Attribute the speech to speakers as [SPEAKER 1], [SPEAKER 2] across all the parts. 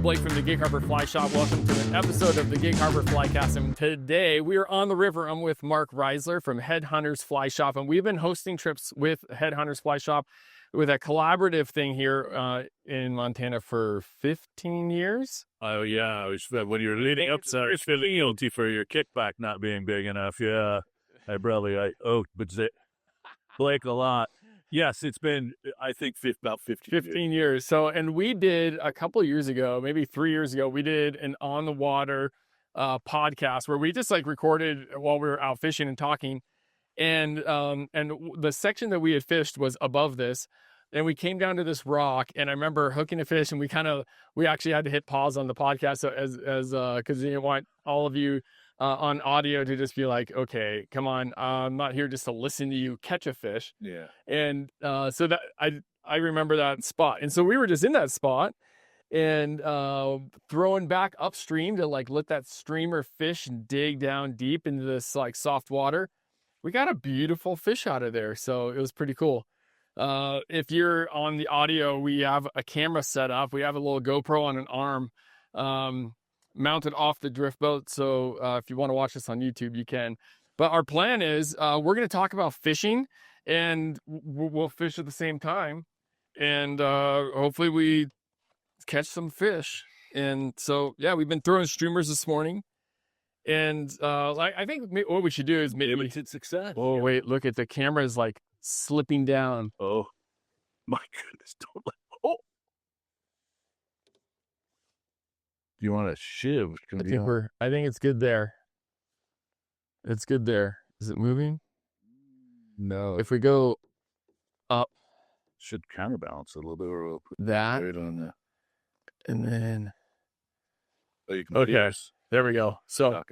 [SPEAKER 1] Blake from the Gig Harbor Fly Shop. Welcome to an episode of the Gig Harbor Flycast. And today we are on the river. I'm with Mark Raisler from Headhunters Fly Shop. And we've been hosting trips with Headhunters Fly Shop with a collaborative thing here in Montana for 15 years.
[SPEAKER 2] Oh, yeah. When you were leading up to it, feeling guilty for your kickback not being big enough. Yeah. But Blake a lot. Yes, it's been, I think, about 15
[SPEAKER 1] years. So, and we did a couple of years ago, maybe 3 years ago, we did an on the water podcast where we just like recorded while we were out fishing and talking. And the section that we had fished was above this. And we came down to this rock, and I remember hooking a fish, and we actually had to hit pause on the podcast so because we didn't want all of you on audio to just be like, okay, come on, I'm not here just to listen to you catch a fish.
[SPEAKER 2] Yeah.
[SPEAKER 1] And so that I remember that spot. And so we were just in that spot and throwing back upstream to like let that streamer fish and dig down deep into this like soft water. We got a beautiful fish out of there. So it was pretty cool. If you're on the audio, we have a camera set up. We have a little GoPro on an arm mounted off the drift boat. So if you want to watch this on YouTube, you can. But our plan is we're going to talk about fishing, and we'll fish at the same time. And hopefully we catch some fish. And so, yeah, we've been throwing streamers this morning. And I think what we should do is maybe
[SPEAKER 2] limited success.
[SPEAKER 1] Oh, yeah. Wait, look at the camera is like slipping down.
[SPEAKER 2] Oh, my goodness. Don't let. Oh. Do you want a shiv?
[SPEAKER 1] I think it's good there. It's good there. Is it moving?
[SPEAKER 2] No.
[SPEAKER 1] If we go up,
[SPEAKER 2] should counterbalance a little bit, or we'll put
[SPEAKER 1] that
[SPEAKER 2] right on that.
[SPEAKER 1] And then
[SPEAKER 2] you can
[SPEAKER 1] okay, there we go. So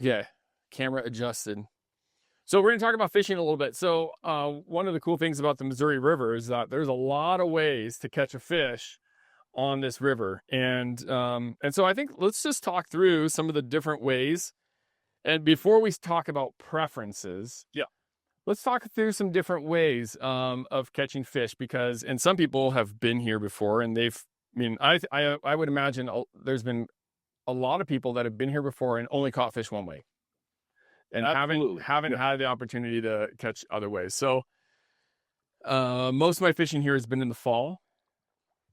[SPEAKER 1] okay, camera adjusted. So we're going to talk about fishing a little bit. So one of the cool things about the Missouri River is that there's a lot of ways to catch a fish on this river. And so I think let's just talk through some of the different ways. And before we talk about preferences, let's talk through some different ways of catching fish, because, and some people have been here before, and I would imagine there's been a lot of people that have been here before and only caught fish one way. And haven't had the opportunity to catch other ways. So most of my fishing here has been in the fall,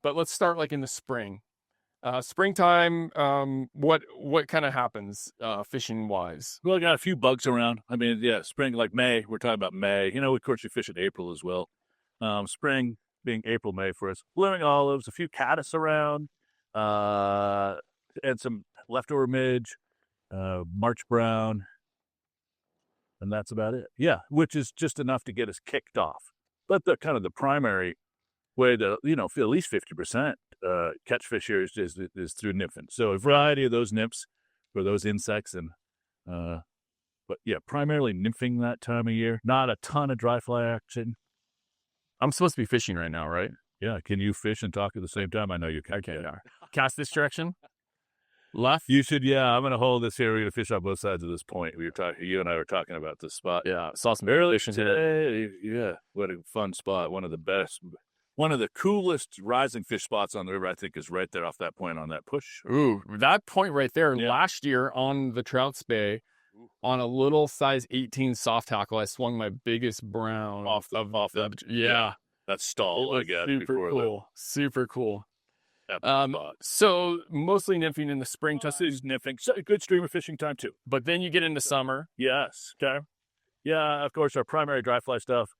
[SPEAKER 1] but let's start like in the spring. Springtime, what kind of happens fishing wise?
[SPEAKER 2] Well, I got a few bugs around. I mean, yeah, spring, like May, we're talking about May. You know, of course, you fish in April as well. Spring being April, May for us. Blooming olives, a few caddis around, and some leftover midge, March brown. And that's about it. Yeah, which is just enough to get us kicked off. But the kind of the primary way to, at least 50% catch fish here is through nymphing. So a variety of those nymphs for those insects, and but yeah, primarily nymphing that time of year. Not a ton of dry fly action.
[SPEAKER 1] I'm supposed to be fishing right now, right?
[SPEAKER 2] Yeah. Can you fish and talk at the same time? I know you can.
[SPEAKER 1] Okay. Yeah. Cast this direction. Left?
[SPEAKER 2] You should, yeah. I'm going to hold this here. We're going to fish on both sides of this point. You and I were talking about this spot.
[SPEAKER 1] Yeah, saw some
[SPEAKER 2] early today. Yeah, what a fun spot. One of the best, one of the coolest rising fish spots on the river, I think, is right there off that point on that push.
[SPEAKER 1] Ooh, that point right there. Yeah. Last year on the Trouts Bay, on a little size 18 soft tackle, I swung my biggest brown
[SPEAKER 2] off the
[SPEAKER 1] yeah.
[SPEAKER 2] That stall I got
[SPEAKER 1] super cool. Super cool. So mostly nymphing in the spring.
[SPEAKER 2] Is nymphing. So good streamer fishing time too.
[SPEAKER 1] But then you get into summer.
[SPEAKER 2] Yes. Okay. Yeah, of course, our primary dry fly stuff.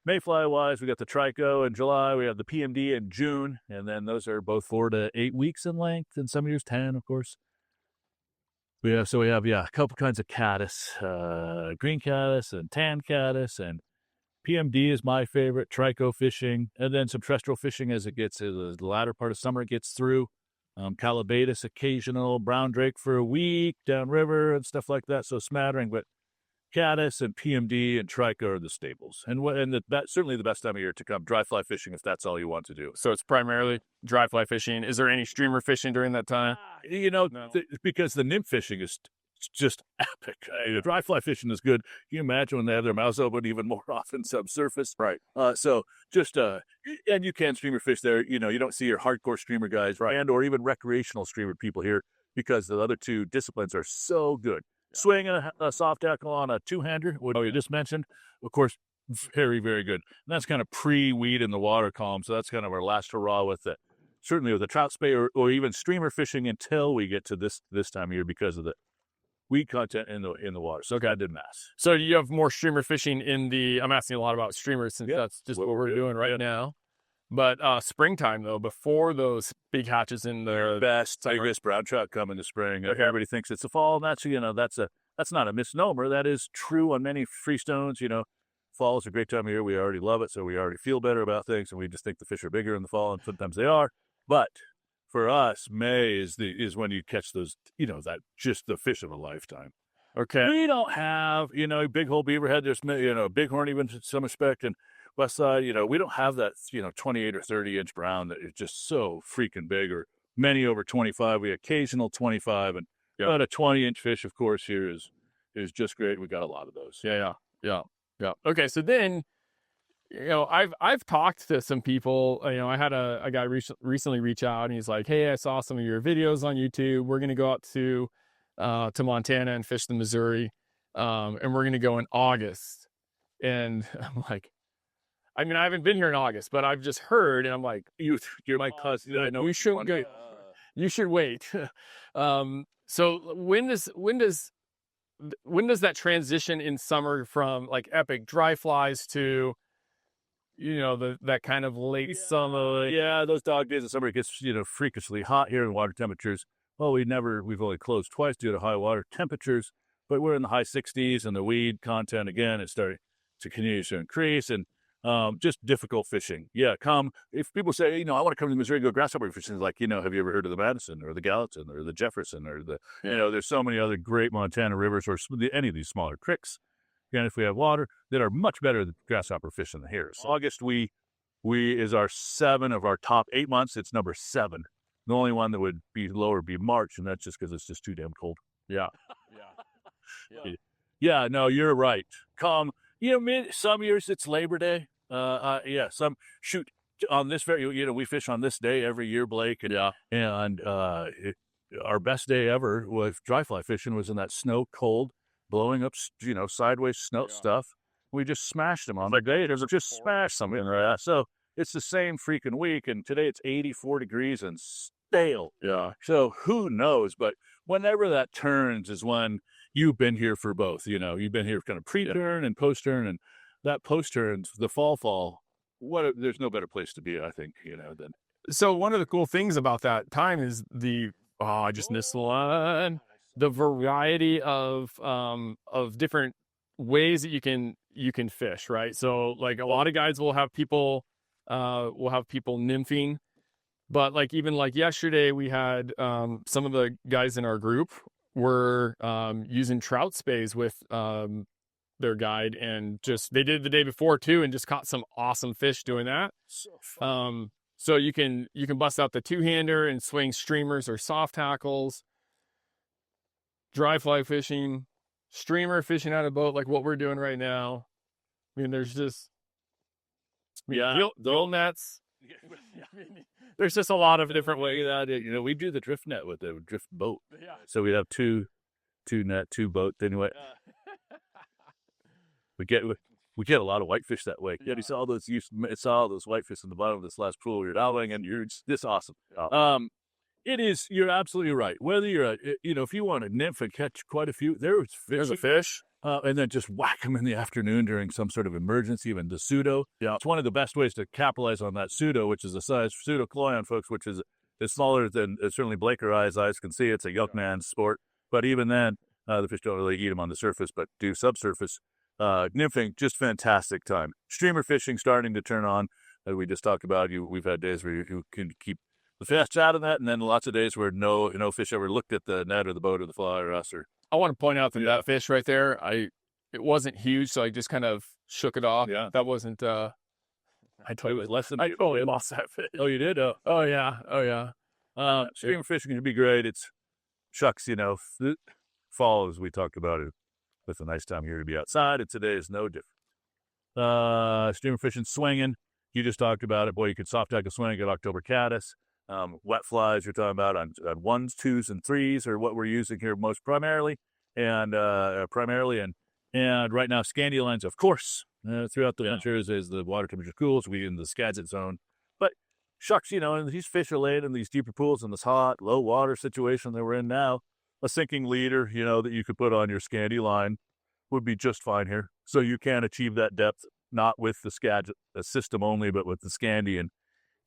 [SPEAKER 2] Mayfly wise, we got the trico in July. We have the PMD in June, and then those are both 4 to 8 weeks in length, and some years 10, of course. We have a couple kinds of caddis, green caddis and tan caddis, and PMD is my favorite, trico fishing, and then some terrestrial fishing as it gets to the latter part of summer. It gets through. Calabatus occasional, brown drake for a week, downriver and stuff like that. So smattering, but caddis and PMD and trico are the staples. And certainly the best time of year to come dry fly fishing if that's all you want to do.
[SPEAKER 1] So it's primarily dry fly fishing. Is there any streamer fishing during that time?
[SPEAKER 2] Because the nymph fishing is it's just epic. Dry fly fishing is good. Can you imagine when they have their mouths open even more often subsurface?
[SPEAKER 1] Right.
[SPEAKER 2] So just and you can streamer fish there. You know, you don't see your hardcore streamer guys,
[SPEAKER 1] Right.
[SPEAKER 2] and or even recreational streamer people here because the other two disciplines are so good. Yeah. Swinging a soft tackle on a two-hander, what you just mentioned, of course, very, very good. And that's kind of pre-weed in the water column, so that's kind of our last hurrah with it. Certainly with the trout spay or even streamer fishing until we get to this time of year because of the weed content in the water. So I did mass.
[SPEAKER 1] So you have more streamer fishing in the, I'm asking a lot about streamers since that's just what we're doing right now. But springtime though, before those big hatches in the
[SPEAKER 2] biggest brown trout come in the spring. Okay. Everybody thinks it's the fall, and that's not a misnomer. That is true on many freestones. You know, fall is a great time of year. We already love it, so we already feel better about things, and we just think the fish are bigger in the fall, and sometimes they are. But for us, May is when you catch those, you know, that just the fish of a lifetime.
[SPEAKER 1] Okay.
[SPEAKER 2] We don't have, you know, big whole beaverhead. There's, you know, bighorn even to some respect, and west side, you know, we don't have that, you know, 28 or 30 inch brown that is just so freaking big, or many over 25. We occasional 25, and about a 20-inch fish, of course, here is just great. We got a lot of those.
[SPEAKER 1] Yeah. Okay, so then, you know, I've talked to some people. You know, I had a guy recently reach out, and he's like, "Hey, I saw some of your videos on YouTube. We're gonna go out to Montana and fish the Missouri, and we're gonna go in August." And I'm like, I mean, I haven't been here in August, but I've just heard, and I'm like,
[SPEAKER 2] "You're my cousin. I know
[SPEAKER 1] we shouldn't go. You should wait." So when does that transition in summer from like epic dry flies to, you know, that kind of late summer?
[SPEAKER 2] Yeah, those dog days in summer, it gets, you know, freakishly hot here in water temperatures. Well, we've only closed twice due to high water temperatures, but we're in the high 60s, and the weed content again is starting to continue to increase, and just difficult fishing. Yeah, if people say, you know, I want to come to Missouri and go grasshopper fishing, like, you know, have you ever heard of the Madison or the Gallatin or the Jefferson or you know, there's so many other great Montana rivers or any of these smaller creeks, and if we have water, that are much better than grasshopper fishing than here. So August, we is our 7 of our top 8 months. It's number 7. The only one that would be lower would be March, and that's just because it's just too damn cold.
[SPEAKER 1] Yeah.
[SPEAKER 2] Yeah, no, you're right. You know, some years it's Labor Day. Some shoot on this you know, we fish on this day every year, Blake. And our best day ever with dry fly fishing was in that snow cold, blowing up, you know, sideways snow stuff. We just smashed them on the day. Just smashed them in there. So it's the same freaking week, and today it's 84 degrees and stale.
[SPEAKER 1] Yeah.
[SPEAKER 2] So who knows? But whenever that turns is when you've been here for both. You know, you've been here kind of pre-turn and post-turn, and that post-turn, the fall. There's no better place to be, I think, you know, than.
[SPEAKER 1] So one of the cool things about that time is I just missed the line. The variety of different ways that you can fish, right? So like a lot of guys will have people nymphing, but like even like yesterday we had some of the guys in our group were using trout spays with their guide, and just they did the day before too, and just caught some awesome fish doing that.
[SPEAKER 2] So fun.
[SPEAKER 1] So you can bust out the two-hander and swing streamers or soft tackles, dry fly fishing, streamer fishing out of boat like what we're doing right now. I mean, there's just gill nets. There's just a lot of different ways.
[SPEAKER 2] You know, we do the drift net with the drift boat.
[SPEAKER 1] Yeah.
[SPEAKER 2] So we'd have two net, 2 boats anyway. We get a lot of whitefish that way. Yeah, you saw all those whitefish in the bottom of this last pool we were dowling, and it's awesome. It is. You're absolutely right. Whether you're if you want to nymph and catch quite a few, there's a fish. And then just whack them in the afternoon during some sort of emergency, even the pseudo. Yeah, it's one of the best ways to capitalize on that pseudo, which is the size pseudo cloyon, folks, which is smaller than certainly Blake or I's eyes can see. It's a young man's sport, but even then, the fish don't really eat them on the surface, but do subsurface. Nymphing, just fantastic time. Streamer fishing starting to turn on. We just talked about. We've had days where you can keep the fish out of that, and then lots of days where no fish ever looked at the net or the boat or the fly or us. Or
[SPEAKER 1] I want to point out that fish right there, it wasn't huge, so I just kind of shook it off.
[SPEAKER 2] Yeah,
[SPEAKER 1] that wasn't. I told you it was less than. I totally lost that fish.
[SPEAKER 2] Oh, you did?
[SPEAKER 1] Oh yeah.
[SPEAKER 2] Streamer fishing can be great. It's shucks, fall, as we talked about it, it's a nice time here to be outside, and today is no different. Streamer fishing, swinging. You just talked about it. Boy, you could soft tackle swing at October caddis. Wet flies you're talking about on 1s, 2s, and 3s are what we're using here most primarily. And and right now, Scandia lines, of course, throughout the winter as the water temperature cools, we in the Skagit zone. But shucks, and these fish are laying in these deeper pools in this hot, low water situation that we're in now. A sinking leader, that you could put on your Scandia line would be just fine here. So you can achieve that depth, not with the Skagit system only, but with the Scandia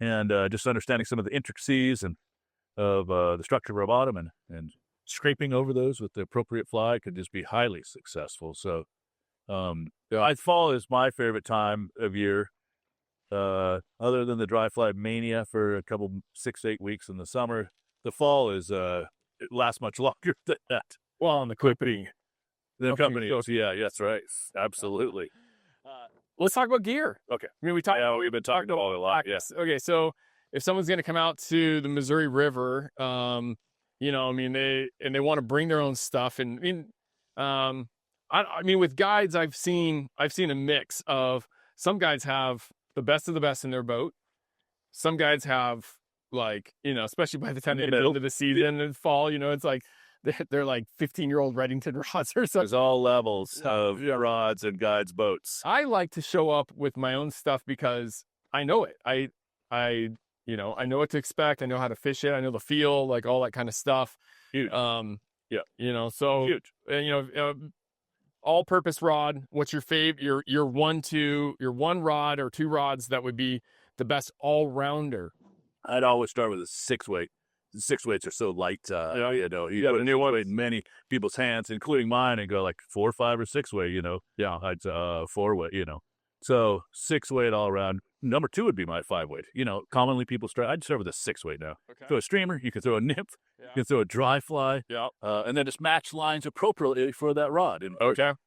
[SPEAKER 2] and just understanding some of the intricacies and of the structure of our bottom and scraping over those with the appropriate fly could just be highly successful. So, fall is my favorite time of year. Other than the dry fly mania for a couple 6-8 weeks in the summer, the fall is it lasts much longer than that.
[SPEAKER 1] Well, on the clipping.
[SPEAKER 2] The company, yeah, that's right, absolutely.
[SPEAKER 1] Let's talk about gear.
[SPEAKER 2] Okay,
[SPEAKER 1] I mean, we've been talking about
[SPEAKER 2] a lot. Yes.
[SPEAKER 1] Okay, so if someone's going to come out to the Missouri River, they want to bring their own stuff, and I mean, with guides, I've seen a mix of some guides have the best of the best in their boat. Some guides have especially by the time they get into the season and fall, it's like they're like 15-year-old Reddington rods or something.
[SPEAKER 2] There's all levels of rods and guides' boats.
[SPEAKER 1] I like to show up with my own stuff because I know it. I know what to expect. I know how to fish it. I know the feel, like all that kind of stuff.
[SPEAKER 2] Huge.
[SPEAKER 1] So
[SPEAKER 2] huge.
[SPEAKER 1] All-purpose rod. What's your favorite? Your one rod or 2 rods that would be the best all-rounder.
[SPEAKER 2] I'd always start with a 6-weight. The 6-weights are so light. You put a new one in many people's hands, including mine, and go like 4, 5, or 6-weight. I'd 4-weight. So 6-weight all around. Number 2 would be my 5-weight. Commonly people I'd start with a 6-weight now.
[SPEAKER 1] Okay.
[SPEAKER 2] Throw a streamer. You can throw a nymph. Yeah. You can throw a dry fly.
[SPEAKER 1] Yeah.
[SPEAKER 2] And then just match lines appropriately for that rod. And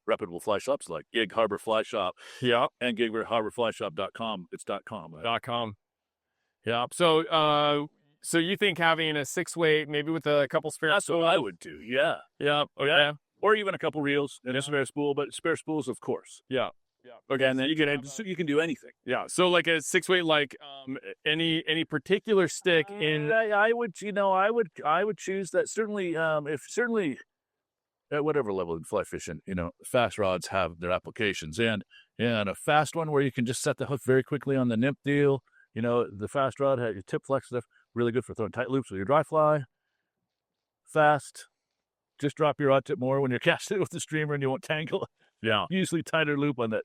[SPEAKER 2] reputable fly shops like Gig Harbor Fly Shop.
[SPEAKER 1] Yeah.
[SPEAKER 2] And GigHarborFlyShop.com. It's .com. Right?
[SPEAKER 1] .com. Yeah. So you think having a 6-weight, maybe with a couple spare
[SPEAKER 2] That's
[SPEAKER 1] spools?
[SPEAKER 2] what I would do, yeah.
[SPEAKER 1] Yeah. Okay.
[SPEAKER 2] Yeah. Or even a couple reels and a spare spool, but spare spools, of course.
[SPEAKER 1] Yeah.
[SPEAKER 2] Yeah. Okay, and then you can do anything.
[SPEAKER 1] Yeah. So like a 6-weight, like any particular stick in.
[SPEAKER 2] I would choose that. Certainly, at whatever level in fly fishing, fast rods have their applications, and a fast one where you can just set the hook very quickly on the nymph deal. The fast rod has your tip flex stuff, really good for throwing tight loops with your dry fly. Fast, just drop your rod tip more when you're casting it with the streamer and you won't tangle it.
[SPEAKER 1] Yeah.
[SPEAKER 2] Usually tighter loop on that.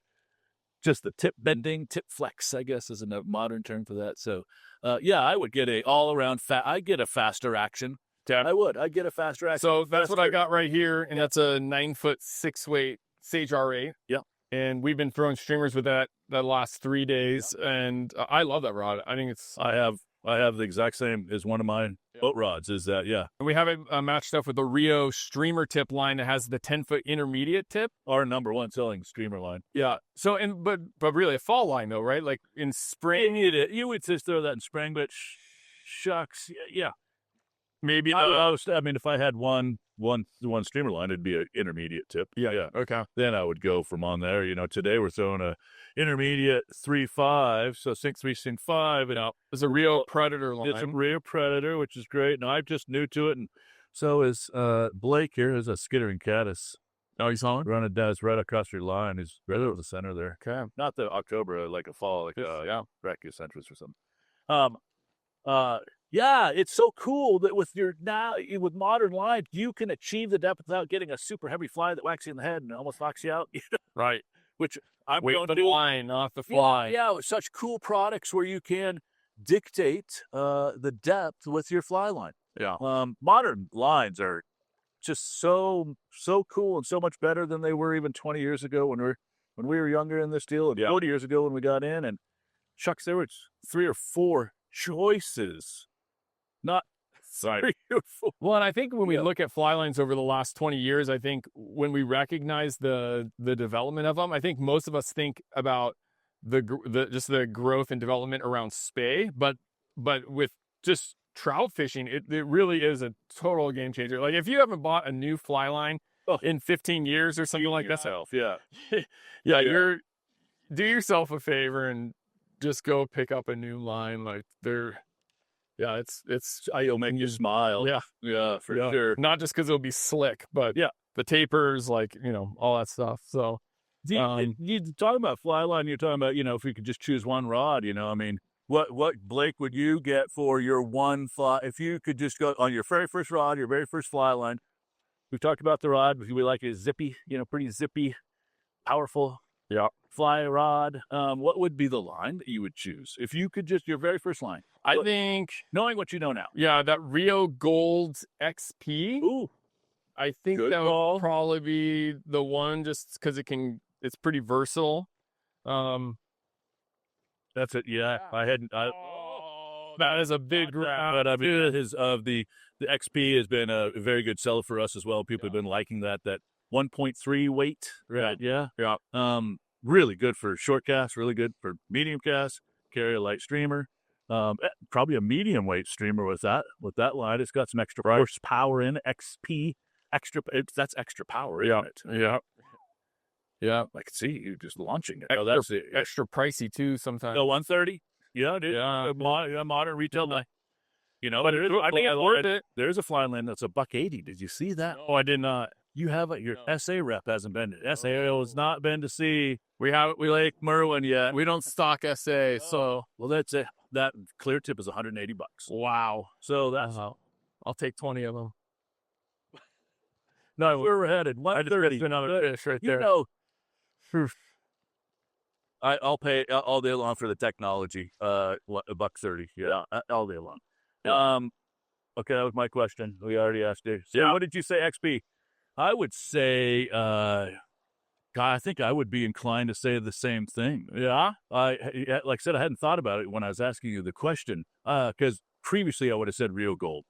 [SPEAKER 2] Just the tip bending, tip flex, I guess, is a modern term for that. So, I would get a all-around I'd get a faster action.
[SPEAKER 1] Yeah.
[SPEAKER 2] I would. I'd get a faster action.
[SPEAKER 1] So that's what I got right here, and that's a 9-foot 6-weight Sage R8.
[SPEAKER 2] Yeah.
[SPEAKER 1] And we've been throwing streamers with that the last 3 days, and I love that rod. I think it's.
[SPEAKER 2] I have the exact same as one of my boat rods. Is that
[SPEAKER 1] And we have it matched up with the Rio streamer tip line that has the 10-foot intermediate tip.
[SPEAKER 2] Our number 1 selling streamer line.
[SPEAKER 1] Yeah. So but really a fall line though, right? Like in spring,
[SPEAKER 2] you would just throw that in spring, but shucks, yeah.
[SPEAKER 1] Maybe
[SPEAKER 2] if I had one streamer line, it'd be an intermediate tip.
[SPEAKER 1] Yeah. Okay.
[SPEAKER 2] Then I would go from on there. Today we're throwing a intermediate 3.5, so sink 3, sink 5. And
[SPEAKER 1] it's a Rio Predator line.
[SPEAKER 2] It's a Rio Predator, which is great. And I'm just new to it, and so is Blake here. Is a skittering caddis.
[SPEAKER 1] Oh, you saw him?
[SPEAKER 2] Running down, it's right across your line. He's right over the center there.
[SPEAKER 1] Okay.
[SPEAKER 2] Not the October, like a fall, like Brachiocentrus or something. It's so cool that with modern lines, you can achieve the depth without getting a super heavy fly that whacks you in the head and almost knocks you out.
[SPEAKER 1] Right.
[SPEAKER 2] Which I'm
[SPEAKER 1] Wait
[SPEAKER 2] going
[SPEAKER 1] the
[SPEAKER 2] to
[SPEAKER 1] line, not the fly.
[SPEAKER 2] Yeah, such cool products where you can dictate the depth with your fly line.
[SPEAKER 1] Yeah.
[SPEAKER 2] Modern lines are just so cool and so much better than they were even 20 years ago when we were younger in this deal, and 40 years ago when we got in. And shucks, there was 3 or 4 choices. Not
[SPEAKER 1] Right. Well, and I think when we look at fly lines over the last 20 years, I think when we recognize the development of them, I think most of us think about the growth and development around spay, but with just trout fishing, it really is a total game changer. Like if you haven't bought a new fly line in 15 years or something like that,
[SPEAKER 2] yeah,
[SPEAKER 1] you're do yourself a favor and just go pick up a new line. Like
[SPEAKER 2] it'll make you smile.
[SPEAKER 1] Yeah,
[SPEAKER 2] for sure.
[SPEAKER 1] Not just because it'll be slick, but the tapers, like all that stuff. So,
[SPEAKER 2] you talking about fly line? You're talking about if you could just choose one rod. I mean, what Blake would you get for your one fly if you could just go on your very first rod, your very first fly line? We've talked about the rod. We like it zippy, pretty zippy, powerful.
[SPEAKER 1] Yeah.
[SPEAKER 2] Fly rod. What would be the line that you would choose if you could just your very first line?
[SPEAKER 1] I think
[SPEAKER 2] knowing what you know now.
[SPEAKER 1] Yeah, that Rio Gold XP.
[SPEAKER 2] Ooh,
[SPEAKER 1] I think that would probably be the one, just because it's pretty versatile.
[SPEAKER 2] That's it. Yeah, I hadn't.
[SPEAKER 1] That is a big grab.
[SPEAKER 2] But I mean, the XP has been a very good seller for us as well. People have been liking that 1.3 weight. Right. Yeah. Really good for short casts. Really good for medium casts. Carry a light streamer. Probably a medium weight streamer with that line. It's got some extra horsepower in it. XP. That's extra power, isn't it?
[SPEAKER 1] Yeah.
[SPEAKER 2] I can see you just launching it.
[SPEAKER 1] That's extra pricey too sometimes.
[SPEAKER 2] The 130. Yeah, dude.
[SPEAKER 1] Yeah.
[SPEAKER 2] Modern retail.
[SPEAKER 1] But
[SPEAKER 2] I think
[SPEAKER 1] it's worth it.
[SPEAKER 2] There's a fly line that's $180. Did you see that?
[SPEAKER 1] No, I did not.
[SPEAKER 2] You have it. Your SA rep hasn't been. SA has not been to see. We like Merwin yet.
[SPEAKER 1] We don't stock SA, so
[SPEAKER 2] that's it. That clear tip is $180.
[SPEAKER 1] Wow.
[SPEAKER 2] So that's
[SPEAKER 1] I'll take 20 of them.
[SPEAKER 2] No, where we're headed. 130.
[SPEAKER 1] Another fish right there.
[SPEAKER 2] I'll pay all day long for the technology. $130. Yeah, all day long. Okay, that was my question. We already asked you. So what did you say, XP? I would say, I think I would be inclined to say the same thing.
[SPEAKER 1] Yeah?
[SPEAKER 2] Like I said, I hadn't thought about it when I was asking you the question, because previously I would have said Rio Gold.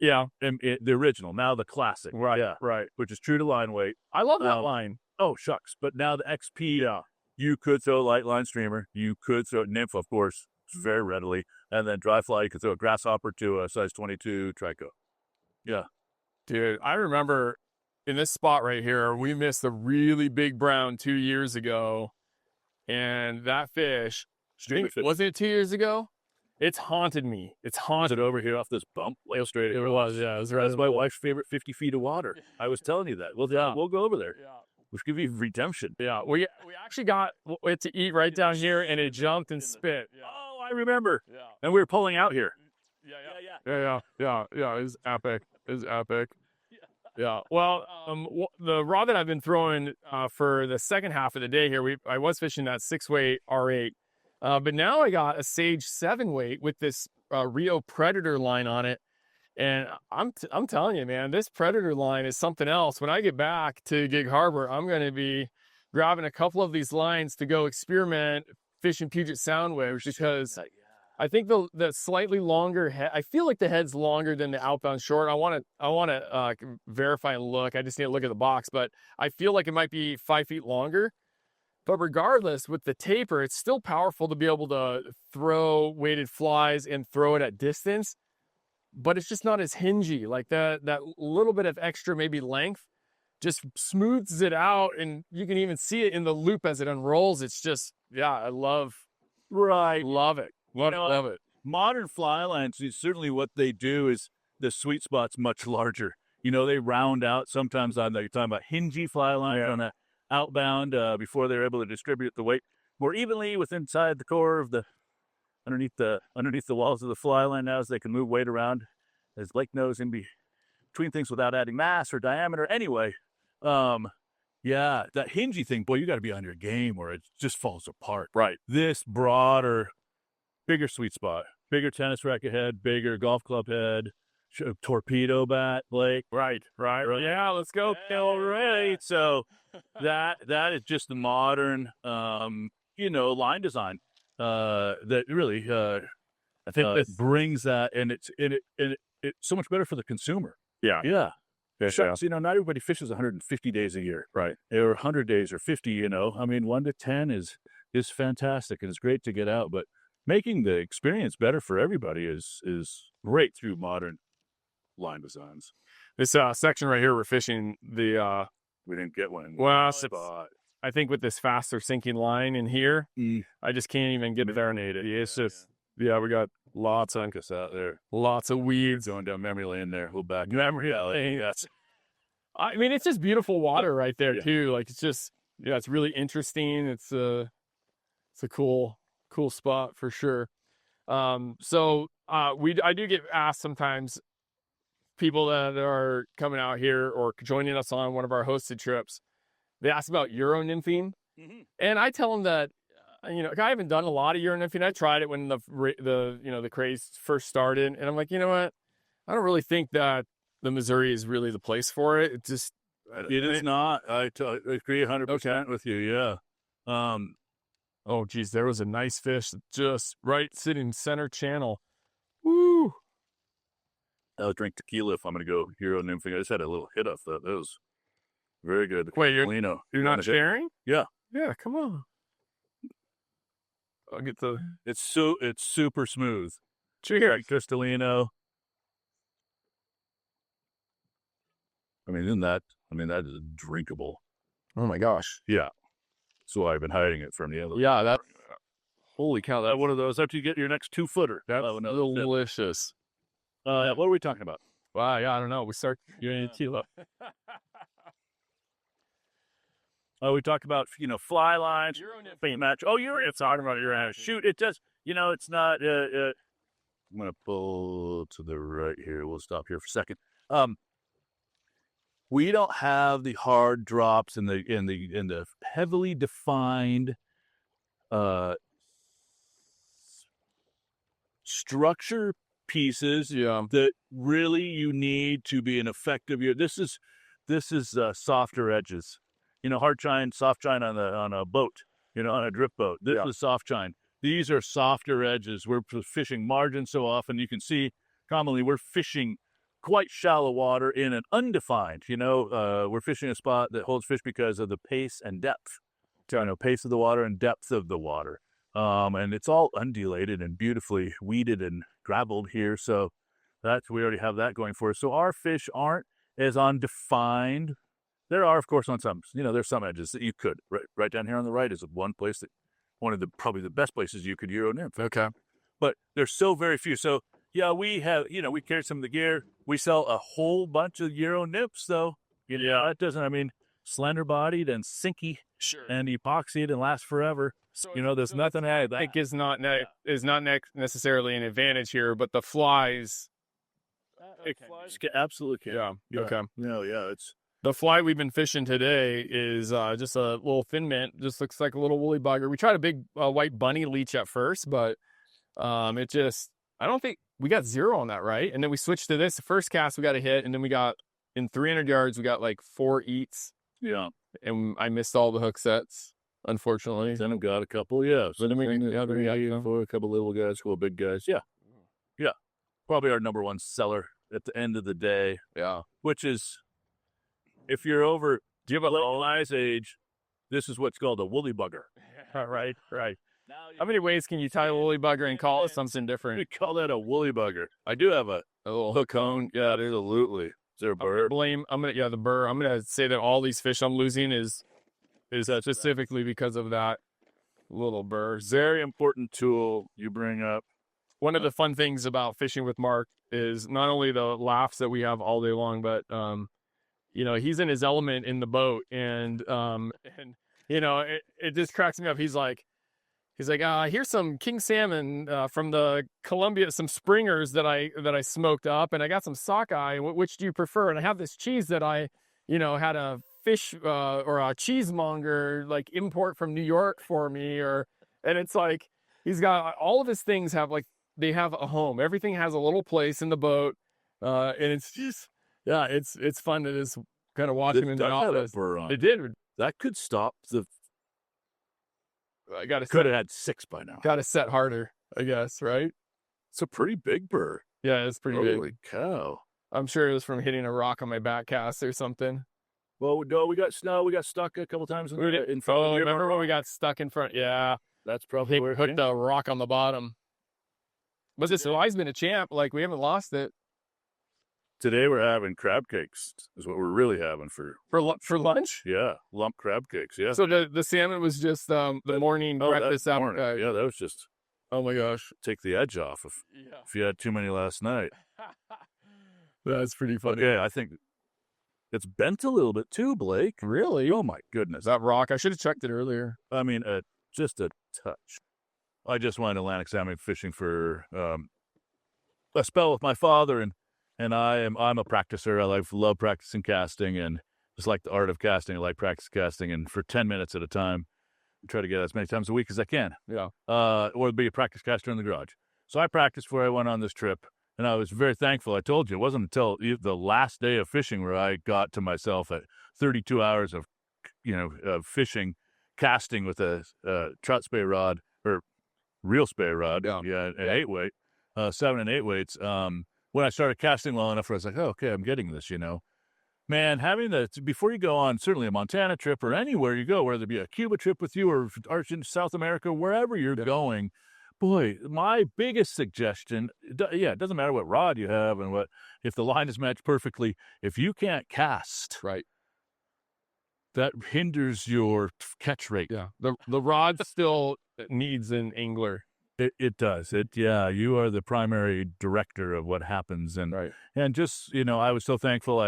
[SPEAKER 1] Yeah.
[SPEAKER 2] And the original, now the classic.
[SPEAKER 1] Right,
[SPEAKER 2] yeah.
[SPEAKER 1] right.
[SPEAKER 2] Which is true to line weight.
[SPEAKER 1] I love that line.
[SPEAKER 2] Oh, shucks. But now the XP, you could throw a light line streamer. You could throw nymph, of course, very readily. And then dry fly, you could throw a grasshopper to a size 22 trico. Yeah.
[SPEAKER 1] Dude, I remember in this spot right here, we missed a really big brown 2 years ago. And that fish, wasn't it 2 years ago? It's haunted me. It's haunted
[SPEAKER 2] over here off this bump. Way straight.
[SPEAKER 1] It was, yeah. It was right.
[SPEAKER 2] That's my wife's favorite 50 feet of water. I was telling you that. We'll go over there.
[SPEAKER 1] Yeah.
[SPEAKER 2] We'll give you redemption.
[SPEAKER 1] Yeah. We actually got it to eat right down here, and it jumped and spit.
[SPEAKER 2] Yeah. Oh, I remember.
[SPEAKER 1] Yeah.
[SPEAKER 2] And we were pulling out here.
[SPEAKER 1] Yeah. It was epic. Yeah. Well, the rod that I've been throwing for the second half of the day here, I was fishing that 6-weight R8. But now I got a Sage 7-weight with this Rio Predator line on it. And I'm telling you, man, this Predator line is something else. When I get back to Gig Harbor, I'm going to be grabbing a couple of these lines to go experiment fishing Puget Sound waves, because I think the slightly longer head, I feel like the head's longer than the outbound short. I want to verify and look. I just need to look at the box, but I feel like it might be 5 feet longer. But regardless, with the taper, it's still powerful to be able to throw weighted flies and throw it at distance. But it's just not as hingy. Like that little bit of extra maybe length just smooths it out, and you can even see it in the loop as it unrolls. It's just, I love it. Love it.
[SPEAKER 2] Modern fly lines, certainly what they do is the sweet spot's much larger. They round out sometimes on you're talking about hingy fly lines on a outbound before they're able to distribute the weight more evenly inside the core of underneath the walls of the fly line now, as they can move weight around, as Blake knows, in between things without adding mass or diameter. Anyway, that hingy thing, boy, you got to be on your game or it just falls apart.
[SPEAKER 1] Right.
[SPEAKER 2] This broader, bigger sweet spot, bigger tennis racket head, bigger golf club head, torpedo bat, Blake.
[SPEAKER 1] Right. Yeah, let's go.
[SPEAKER 2] All right. So that is just the modern, line design that really, I think that brings that, and it's so much better for the consumer.
[SPEAKER 1] Yeah.
[SPEAKER 2] Shucks, not everybody fishes 150 days a year,
[SPEAKER 1] right?
[SPEAKER 2] Or 100 days or 50. I mean, 1 to 10 is fantastic, and it's great to get out, but making the experience better for everybody is right through modern line designs.
[SPEAKER 1] This section right here, we're fishing the.
[SPEAKER 2] We didn't get one.
[SPEAKER 1] Well, I think with this faster sinking line in here,
[SPEAKER 2] Mm.
[SPEAKER 1] I just can't even get there. It's just we got lots of
[SPEAKER 2] us out there,
[SPEAKER 1] lots of weeds
[SPEAKER 2] going down memory lane there. We'll back memory lane. That's.
[SPEAKER 1] I mean, it's just beautiful water right there too. Like it's just it's really interesting. It's a cool spot for sure. So I do get asked sometimes, people that are coming out here or joining us on one of our hosted trips, they ask about Euro nymphing, and I tell them that I haven't done a lot of Euro nymphing. I tried it when the craze first started, and I'm like, you know what, I don't really think that the Missouri is really the place for it. It is
[SPEAKER 2] not. I agree 100% with you. Yeah.
[SPEAKER 1] Oh geez, there was a nice fish just right sitting center channel. Woo!
[SPEAKER 2] I'll drink tequila if I'm going to go Euro nymphing. I just had a little hit off that. That was very good.
[SPEAKER 1] Wait, you're not sharing?
[SPEAKER 2] Yeah.
[SPEAKER 1] Yeah, come on. I'll get the.
[SPEAKER 2] It's super smooth.
[SPEAKER 1] Cheers,
[SPEAKER 2] Cristalino. I mean, that is drinkable.
[SPEAKER 1] Oh my gosh.
[SPEAKER 2] Yeah. So I've been hiding it from the other.
[SPEAKER 1] Yeah, that. Holy cow!
[SPEAKER 2] That one of those after you get your next 2-footer.
[SPEAKER 1] That's delicious.
[SPEAKER 2] What are we talking about?
[SPEAKER 1] Wow, yeah, I don't know. We start doing tequila.
[SPEAKER 2] We talked about fly lines, paint match. Oh, you're talking about your shoot. It does. It's not. I'm gonna pull to the right here. We'll stop here for a second. We don't have the hard drops in the heavily defined structure pieces that really you need to be an effective. This is softer edges. Hard chine, soft chine on a boat. On a drift boat. This is soft chine. These are softer edges. We're fishing margin so often. You can see commonly we're fishing quite shallow water in an undefined. We're fishing a spot that holds fish because of the pace and depth. Pace of the water and depth of the water. And it's all undulated and beautifully weeded and gravelled here. So we already have that going for us. So our fish aren't as undefined. There are, of course, on some, there's some edges that you could. Right down here on the right is one place probably the best places you could Euro nymph.
[SPEAKER 1] Okay.
[SPEAKER 2] But there's so very few. So yeah, we have, we carry some of the gear. We sell a whole bunch of Euro nymphs though. That doesn't, slender bodied and sinky and epoxied and last forever. So, there's nothing I
[SPEAKER 1] think is not necessarily an advantage here, but the flies.
[SPEAKER 2] Absolutely can.
[SPEAKER 1] Yeah. Okay.
[SPEAKER 2] No, yeah, it's.
[SPEAKER 1] The fly we've been fishing today is just a little thin mint. Just looks like a little woolly bugger. We tried a big white bunny leech at first, but I don't think we got 0 on that, right? And then we switched to this. The first cast we got a hit, and then we got in 300 yards we got like 4 eats.
[SPEAKER 2] Yeah,
[SPEAKER 1] and I missed all the hook sets, unfortunately.
[SPEAKER 2] Then I've got a couple, yeah.
[SPEAKER 1] But then
[SPEAKER 2] for a couple little guys, couple big guys, yeah. Probably our number one seller at the end of the day.
[SPEAKER 1] Yeah,
[SPEAKER 2] which is. If you're over, do you have a size age? This is what's called a woolly bugger.
[SPEAKER 1] Right. How many ways can you tie a woolly bugger and call it something different?
[SPEAKER 2] We call that a woolly bugger. I do have a little hook cone. Yeah, absolutely. Is there a burr?
[SPEAKER 1] The burr. I'm gonna say that all these fish I'm losing is specifically because of that little burr.
[SPEAKER 2] Very important tool you bring up.
[SPEAKER 1] One of the fun things about fishing with Mark is not only the laughs that we have all day long, but he's in his element in the boat, and it just cracks me up. He's like, here's some king salmon from the Columbia, some springers that I smoked up, and I got some sockeye. Which do you prefer? And I have this cheese that I, had a fish or a cheesemonger like import from New York for me, and it's like he's got all of his things they have a home. Everything has a little place in the boat, and it's just. Yeah, it's fun to just kind of watch him in the office. It did.
[SPEAKER 2] That could stop the.
[SPEAKER 1] I
[SPEAKER 2] could have had 6 by now.
[SPEAKER 1] Got to set harder, I guess. Right?
[SPEAKER 2] It's a pretty big burr.
[SPEAKER 1] Yeah, it's pretty big.
[SPEAKER 2] Holy cow!
[SPEAKER 1] I'm sure it was from hitting a rock on my back cast or something.
[SPEAKER 2] Well, no, we got stuck a couple times in front.
[SPEAKER 1] Remember when we got stuck in front? Yeah,
[SPEAKER 2] that's probably where
[SPEAKER 1] hooked a rock on the bottom. But this July's been a champ. Like, we haven't lost it.
[SPEAKER 2] Today we're having crab cakes is what we're really having for
[SPEAKER 1] lunch.
[SPEAKER 2] Yeah, lump crab cakes. Yeah.
[SPEAKER 1] So the salmon was just the morning breakfast.
[SPEAKER 2] Morning. Yeah, that was just.
[SPEAKER 1] Oh my gosh!
[SPEAKER 2] Take the edge off if you had too many last night.
[SPEAKER 1] That's pretty funny.
[SPEAKER 2] Yeah, I think it's bent a little bit too, Blake.
[SPEAKER 1] Really?
[SPEAKER 2] Oh my goodness!
[SPEAKER 1] That rock. I should have checked it earlier.
[SPEAKER 2] I mean, just a touch. I just went Atlantic salmon fishing for a spell with my father, and I'm a practicer. I love practicing casting, and just like the art of casting, I like practice casting, and for 10 minutes at a time, I try to get as many times a week as I can.
[SPEAKER 1] Yeah.
[SPEAKER 2] Or be a practice caster in the garage. So I practiced before I went on this trip, and I was very thankful. I told you, it wasn't until the last day of fishing where I got to myself at 32 hours of, fishing, casting with a trout spey rod or real spey rod. Yeah, an 8-weight, 7 and 8 weights. When I started casting long enough, where I was like, oh, okay, I'm getting this, Man, having before you go on, certainly a Montana trip or anywhere you go, whether it be a Cuba trip with you or in South America, wherever you're going, boy, my biggest suggestion, it doesn't matter what rod you have and if the line is matched perfectly, if you can't cast,
[SPEAKER 1] right,
[SPEAKER 2] that hinders your catch rate.
[SPEAKER 1] Yeah, the rod still needs an angler.
[SPEAKER 2] It does. You are the primary director of what happens. And just, I was so thankful.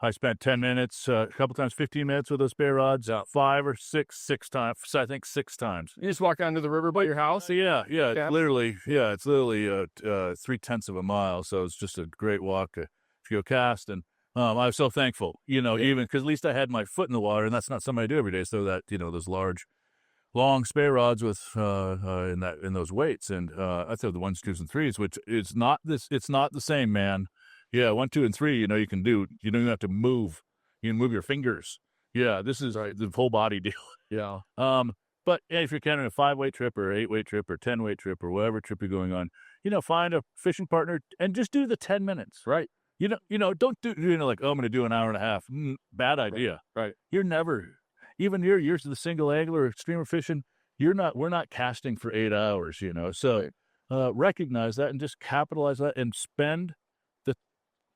[SPEAKER 2] I spent 10 minutes, a couple times, 15 minutes with those spey rods, 5 or 6 times, I think 6 times.
[SPEAKER 1] You just walk down to the river by your house?
[SPEAKER 2] Yeah. It's literally 0.3 of a mile. So it's just a great walk if you go cast. And I was so thankful, even because at least I had my foot in the water, and that's not something I do every day. So that, those long spey rods with in those weights, and I throw the 1s, 2s, and 3s, which it's not the same, man. Yeah, 1, 2, and 3, you can do. You don't even have to move. You can move your fingers. Yeah, this is the whole body deal.
[SPEAKER 1] Yeah.
[SPEAKER 2] But if you're counting a 5-weight trip or 8-weight trip or 10-weight trip or whatever trip you're going on, find a fishing partner and just do the 10 minutes.
[SPEAKER 1] Right.
[SPEAKER 2] Don't do like, oh, I'm going to do an hour and a half. Bad idea.
[SPEAKER 1] Right.
[SPEAKER 2] You're never. Even your years of the single angler or streamer fishing, we're not casting for 8 hours, So recognize that and just capitalize that and spend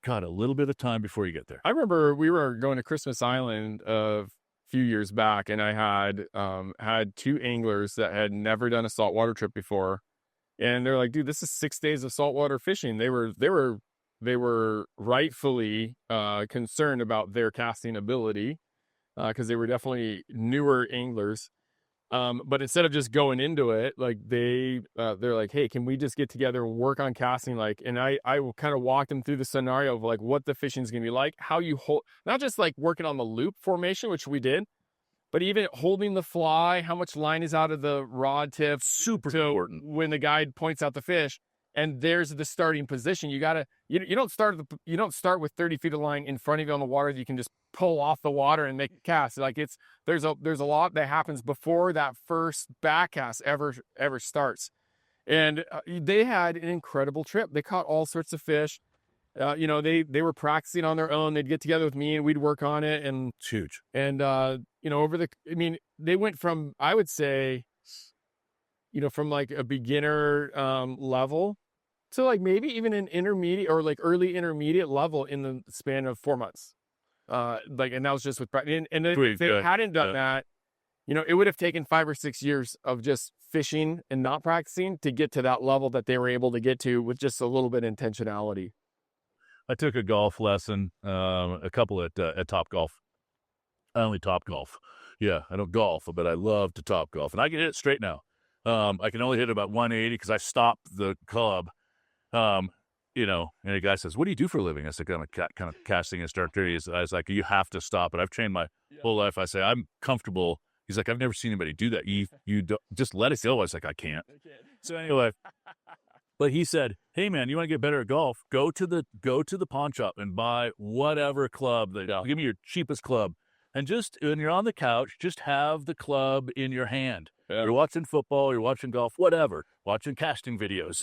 [SPEAKER 2] a little bit of time before you get there.
[SPEAKER 1] I remember we were going to Christmas Island a few years back, and I had 2 anglers that had never done a saltwater trip before, and they're like, "Dude, this is 6 days of saltwater fishing." They were rightfully concerned about their casting ability. Because they were definitely newer anglers, but instead of just going into it, like they're like, "Hey, can we just get together and work on casting?" Like, and I kind of walked them through the scenario of like what the fishing's gonna be like, how you hold, not just like working on the loop formation, which we did, but even holding the fly, how much line is out of the rod tip,
[SPEAKER 2] super important
[SPEAKER 1] when the guide points out the fish. And there's the starting position. You gotta, you don't start with 30 feet of line in front of you on the water that you can just pull off the water and make a cast. Like there's a lot that happens before that first back cast ever starts. And they had an incredible trip. They caught all sorts of fish. They were practicing on their own. They'd get together with me and we'd work on it. And
[SPEAKER 2] it's huge.
[SPEAKER 1] And they went from, I would say, from like a beginner level to like maybe even an intermediate or like early intermediate level in the span of 4 months. And that was just with practice. And if they hadn't done that, it would have taken 5 or 6 years of just fishing and not practicing to get to that level that they were able to get to with just a little bit of intentionality.
[SPEAKER 2] I took a golf lesson, a couple at Top Golf. I only Top Golf. Yeah, I don't golf, but I love to Top Golf, and I can hit it straight now. I can only hit about 180 because I stopped the club. And a guy says, "What do you do for a living?" I said, "I'm a kind of casting instructor." I was like, "You have to stop it. I've trained my whole life." I say, "I'm comfortable." He's like, "I've never seen anybody do that. You don't, just let it go." I was like, "I can't." So anyway, but he said, "Hey man, you want to get better at golf? Go to the pawn shop and buy whatever club. Give me your cheapest club, and just when you're on the couch, just have the club in your hand. Yeah. You're watching football, you're watching golf, whatever, watching casting videos.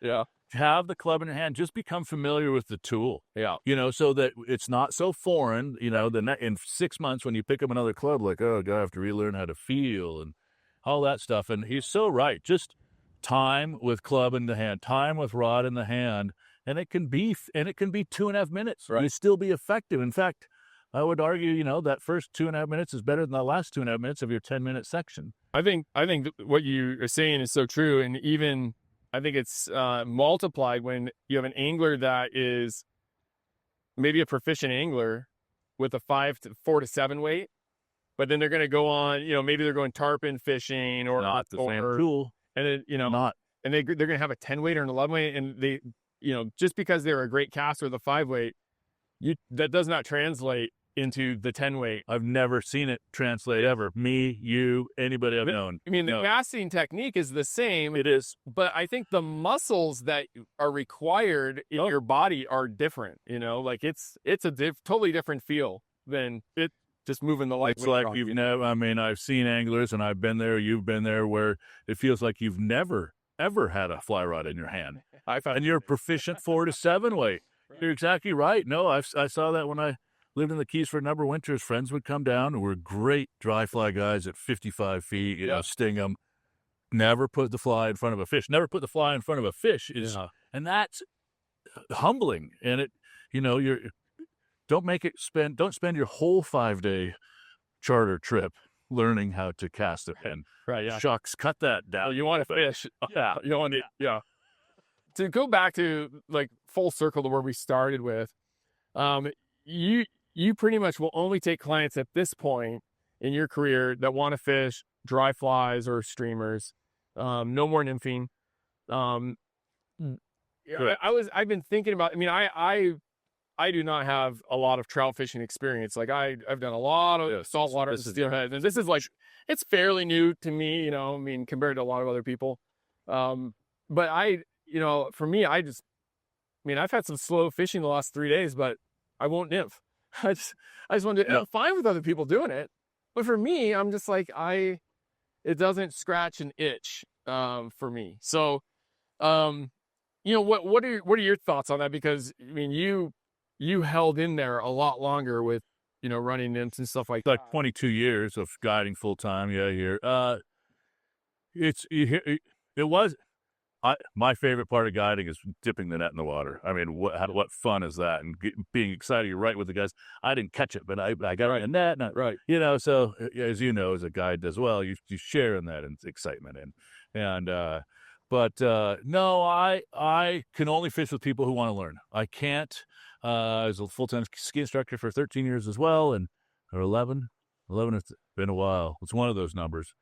[SPEAKER 2] Yeah. Have the club in your hand. Just become familiar with the tool. Yeah. So that it's not so foreign. Then in 6 months when you pick up another club, like, oh, God, I have to relearn how to feel and all that stuff." And he's so right. Just time with club in the hand, time with rod in the hand, and it can be 2.5 minutes.
[SPEAKER 1] Right.
[SPEAKER 2] You still be effective. In fact, I would argue, that first 2.5 minutes is better than the last 2.5 minutes of your 10-minute section.
[SPEAKER 1] I think what you are saying is so true, and even I think it's multiplied when you have an angler that is maybe a proficient angler with a 4 to 7 weight, but then they're going to go on, maybe they're going tarpon fishing or
[SPEAKER 2] not the same tool,
[SPEAKER 1] and then
[SPEAKER 2] not,
[SPEAKER 1] and they're going to have a 10 weight or an 11 weight, and they, just because they're a great caster with a 5 weight, that does not translate into the 10 weight.
[SPEAKER 2] I've never seen it translate ever. Me, you, anybody I've known.
[SPEAKER 1] I mean, the casting technique is the same.
[SPEAKER 2] It is.
[SPEAKER 1] But I think the muscles that are required in your body are different, like it's a totally different feel than it just moving the light.
[SPEAKER 2] It's like I've seen anglers, and I've been there, you've been there, where it feels like you've never, ever had a fly rod in your hand. And you're proficient 4 to 7 weight. Right. You're exactly right. No, I saw that when I lived in the Keys for a number of winters. Friends would come down who were great dry fly guys at 55 feet, sting them. Never put the fly in front of a fish. Never put the fly in front of a fish. And that's humbling. And don't spend your whole 5-day charter trip learning how to cast a pen.
[SPEAKER 1] Right, yeah.
[SPEAKER 2] Shucks, cut that down.
[SPEAKER 1] Well, you want to fish. Yeah. You want to, yeah. To go back to like full circle to where we started with, you pretty much will only take clients at this point in your career that want to fish dry flies or streamers. No more nymphing. I've been thinking about, I do not have a lot of trout fishing experience. Like I've done a lot of saltwater and steelhead, and this is like, it's fairly new to me, compared to a lot of other people. But for me, I've had some slow fishing the last 3 days, but I won't nymph. I just want to, I'm fine with other people doing it. But for me, I'm just like, it doesn't scratch an itch, for me. So, what are your thoughts on that? Because you held in there a lot longer with, running nymphs and stuff like that.
[SPEAKER 2] Like 22 years of guiding full time. Yeah, here. My favorite part of guiding is dipping the net in the water. I mean, what fun is that? And being excited, you're right with the guys. I didn't catch it, but I got it in the net.
[SPEAKER 1] Right.
[SPEAKER 2] So as you know, as a guide as well, you share in that excitement. No, I can only fish with people who want to learn. I can't. I was a full-time ski instructor for 13 years as well, or 11. 11, it's been a while. It's one of those numbers.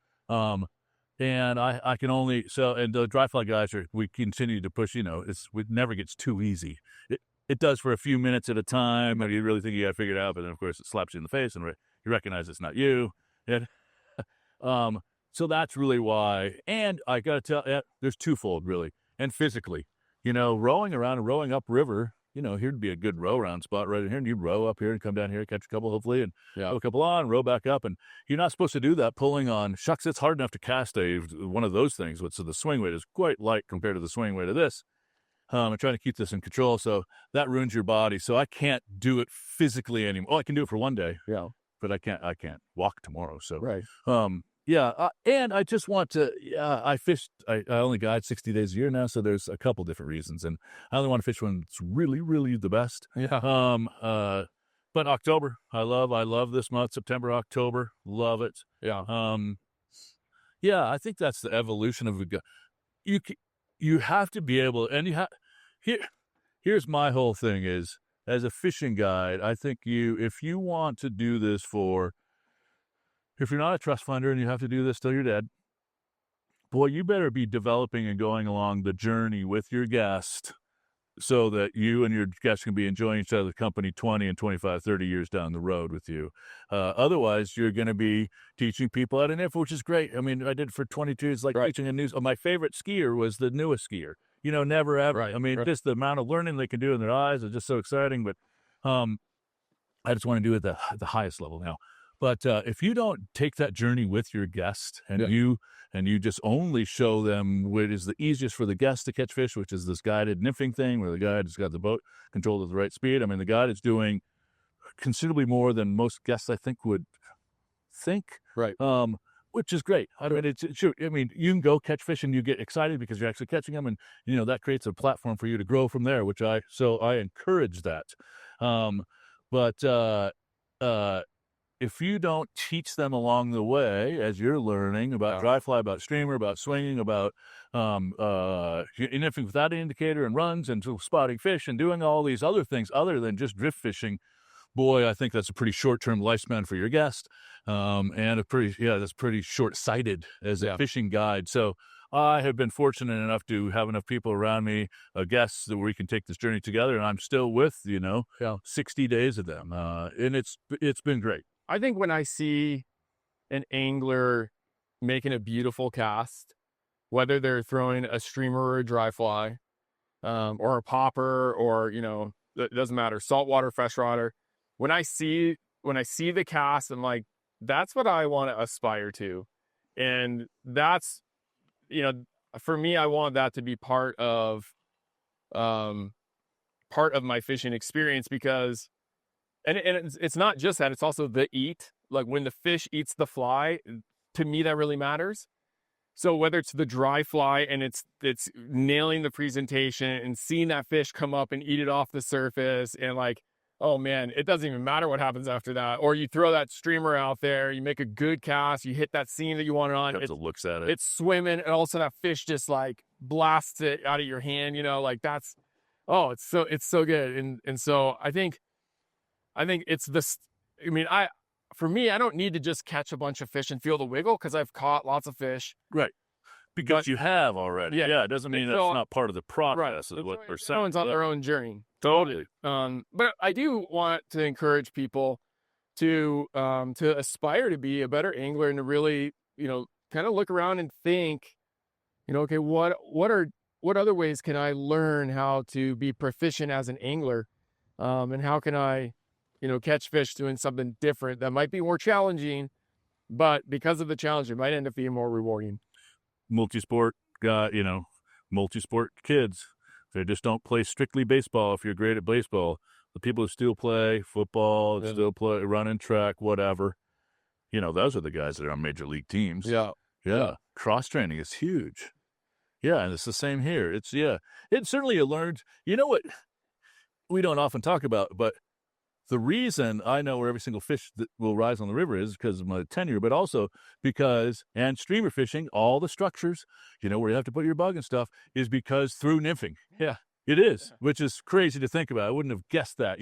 [SPEAKER 2] And I can only, and the dry fly guys we continue to push, it never gets too easy. It does for a few minutes at a time, and you really think you got to figure it out, but then of course it slaps you in the face and you recognize it's not you. So that's really why. And I got to tell, there's twofold really. And physically, rowing around and rowing upriver, here'd be a good row around spot right in here, and you'd row up here and come down here, catch a couple hopefully, and row a couple on, row back up. And you're not supposed to do that pulling on, shucks, it's hard enough to cast one of those things. So the swing weight is quite light compared to the swing weight of this. I'm trying to keep this in control, so that ruins your body. So I can't do it physically anymore. Oh, I can do it for one day.
[SPEAKER 1] Yeah.
[SPEAKER 2] But I can't walk tomorrow. So,
[SPEAKER 1] right.
[SPEAKER 2] And I just want to, I fished, I only guide 60 days a year now, so there's a couple different reasons, and I only want to fish when it's really, really the best.
[SPEAKER 1] Yeah.
[SPEAKER 2] But October, I love this month, September, October, love it.
[SPEAKER 1] Yeah.
[SPEAKER 2] I think that's the evolution of you have to be able, and here's my whole thing is, as a fishing guide, I think if you want to do this if you're not a trust funder and you have to do this till you're dead, boy, you better be developing and going along the journey with your guest so that you and your guests can be enjoying each other's company 20 and 25, 30 years down the road with you. Otherwise, you're going to be teaching people how to nymph, which is great. I mean, I did for 22 years, teaching a new. My favorite skier was the newest skier. Never ever. Right, just the amount of learning they can do in their eyes is just so exciting. But I just want to do it at the highest level now. But if you don't take that journey with your guest and you just only show them what is the easiest for the guest to catch fish, which is this guided nymphing thing where the guide has got the boat controlled at the right speed. I mean, the guide is doing considerably more than most guests, I think, would think.
[SPEAKER 1] Right.
[SPEAKER 2] which is great. I mean, it's sure. I mean, you can go catch fish and you get excited because you're actually catching them, and that creates a platform for you to grow from there. Which I encourage that. But if you don't teach them along the way as you're learning about dry fly, about streamer, about swinging, about anything without an indicator and runs and spotting fish and doing all these other things other than just drift fishing, boy, I think that's a pretty short-term lifespan for your guest, and that's pretty short-sighted as a fishing guide. So I have been fortunate enough to have enough people around me, guests, that we can take this journey together, and I'm still with 60 days of them, and it's been great.
[SPEAKER 1] I think when I see an angler making a beautiful cast, whether they're throwing a streamer or a dry fly, or a popper, or it doesn't matter, saltwater, freshwater. When I see the cast, I'm like, that's what I want to aspire to, and that's for me, I want that to be part of my fishing experience, because. And it's not just that, it's also the eat. Like when the fish eats the fly, to me, that really matters. So whether it's the dry fly and it's nailing the presentation and seeing that fish come up and eat it off the surface, and like, oh man, it doesn't even matter what happens after that. Or you throw that streamer out there, you make a good cast, you hit that seam that you want it on.
[SPEAKER 2] It looks at it.
[SPEAKER 1] It's swimming, and also that fish just like blasts it out of your hand, like that's, it's so good. And so I think it's this. I mean, for me, I don't need to just catch a bunch of fish and feel the wiggle, because I've caught lots of fish.
[SPEAKER 2] Right. Because you have already. Yeah. It doesn't mean that's not part of the process.
[SPEAKER 1] Right.
[SPEAKER 2] Is what we're saying.
[SPEAKER 1] Everyone's on their own journey.
[SPEAKER 2] Totally.
[SPEAKER 1] But I do want to encourage people to aspire to be a better angler, and to really, kind of look around and think, okay, what other ways can I learn how to be proficient as an angler? And how can I, catch fish doing something different that might be more challenging, but because of the challenge, it might end up being more rewarding.
[SPEAKER 2] Multi-sport kids, they just don't play strictly baseball. If you're great at baseball, the people who still play football, still play running track, whatever, those are the guys that are on major league teams. Yeah. Cross-training is huge. Yeah, and it's the same here. It's certainly learned. You know what we don't often talk about, but the reason I know where every single fish that will rise on the river is because of my tenure, but also because, and streamer fishing, all the structures, where you have to put your bug and stuff, is because through nymphing.
[SPEAKER 1] Yeah.
[SPEAKER 2] It is, which is crazy to think about. I wouldn't have guessed that,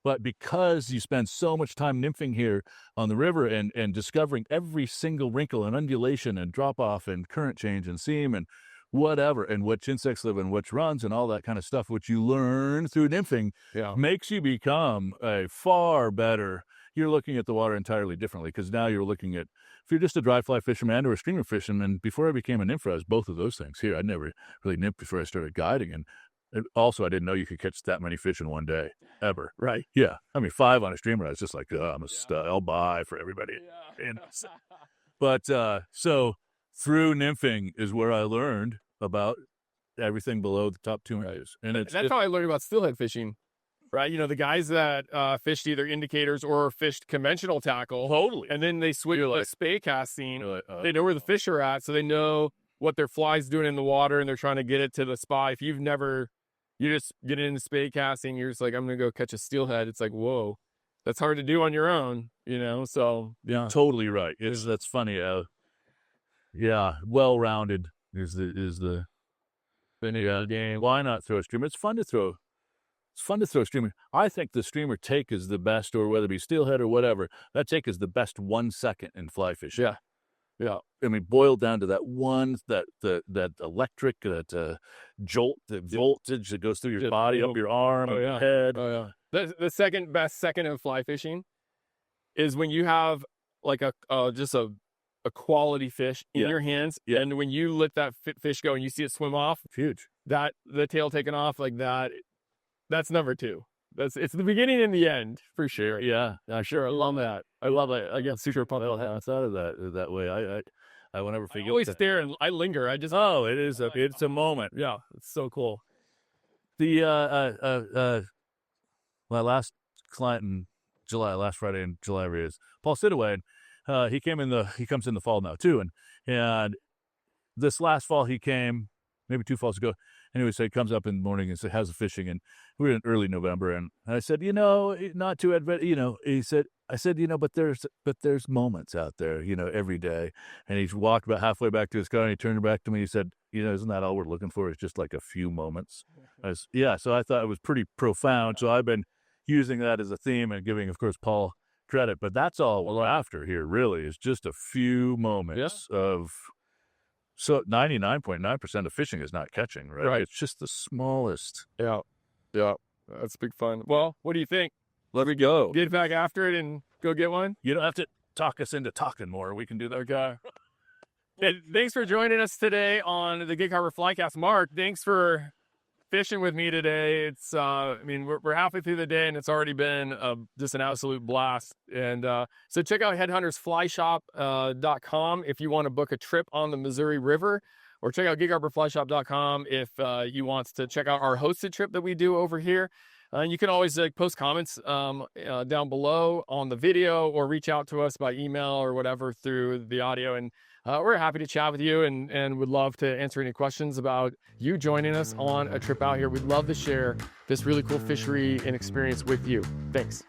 [SPEAKER 2] but because you spend so much time nymphing here on the river and discovering every single wrinkle and undulation and drop off and current change and seam and whatever, and which insects live and which runs and all that kind of stuff, which you learn through nymphing, makes you become a far better. You're looking at the water entirely differently, because now you're looking at, if you're just a dry fly fisherman or a streamer fisherman, and before I became a nympher, I was both of those things here. I'd never really nymphed before I started guiding, and also I didn't know you could catch that many fish in one day, ever.
[SPEAKER 1] Right.
[SPEAKER 2] Yeah. I mean, 5 on a streamer, I was just like, I'm a stud. I'll buy for everybody. Yeah. But so through nymphing is where I learned about everything below the top 2 inches. And
[SPEAKER 1] that's how I learned about steelhead fishing, right? The guys that fished either indicators or fished conventional tackle.
[SPEAKER 2] Totally.
[SPEAKER 1] And then they switch to spay casting. They know where the fish are at, so they know what their fly's doing in the water, and they're trying to get it to the spot. If you just get into spay casting, you're just like, I'm going to go catch a steelhead. It's like, whoa, that's hard to do on your own, so yeah.
[SPEAKER 2] Totally right. That's funny. Well-rounded is the game. Why not throw a streamer? It's fun to throw a streamer. I think the streamer take is the best, or whether it be steelhead or whatever, that take is the best 1 second in fly fishing. Yeah. I mean, boiled down to that one, that electric, that jolt, the voltage that goes through your body, up your arm, head.
[SPEAKER 1] Oh yeah. The second best second in fly fishing is when you have like just a quality fish in your hands, and when you let that fish go and you see it swim off,
[SPEAKER 2] huge.
[SPEAKER 1] That the tail taken off like that, that's number 2. It's the beginning and the end for sure.
[SPEAKER 2] Yeah,
[SPEAKER 1] sure. I love that. I love it. I get super pumped.
[SPEAKER 2] I thought of that way. I will never forget.
[SPEAKER 1] I always stare and I linger. I just
[SPEAKER 2] it's a moment.
[SPEAKER 1] Yeah, it's so cool.
[SPEAKER 2] The my last client in July, last Friday in July is Paul Sidaway. he comes in the fall now too, and this last fall he came, maybe 2 falls ago. Anyway, so he comes up in the morning and said, "How's the fishing?" And we were in early November, and I said, not too advanced. I said, but there's moments out there, every day. And he's walked about halfway back to his car, and he turned back to me. He said, "Isn't that all we're looking for? It's just like a few moments." So I thought it was pretty profound. So I've been using that as a theme and giving, of course, Paul credit. But that's all we're after here, really, is just a few moments of. So 99.9% of fishing is not catching, right?
[SPEAKER 1] Right.
[SPEAKER 2] It's just the smallest.
[SPEAKER 1] Yeah. That's big fun. Well, what do you think?
[SPEAKER 2] Let me go.
[SPEAKER 1] Get back after it and go get one?
[SPEAKER 2] You don't have to talk us into talking more. We can do that.
[SPEAKER 1] Okay. And thanks for joining us today on the Gig Harbor Flycast. Mark, thanks for fishing with me today. It's we're halfway through the day and it's already been just an absolute blast. And so check out headhuntersflyshop.com if you want to book a trip on the Missouri River, or check out gigharborflyshop.com if you want to check out our hosted trip that we do over here. You can always post comments down below on the video, or reach out to us by email or whatever through the audio. And we're happy to chat with you and would love to answer any questions about you joining us on a trip out here. We'd love to share this really cool fishery and experience with you. Thanks.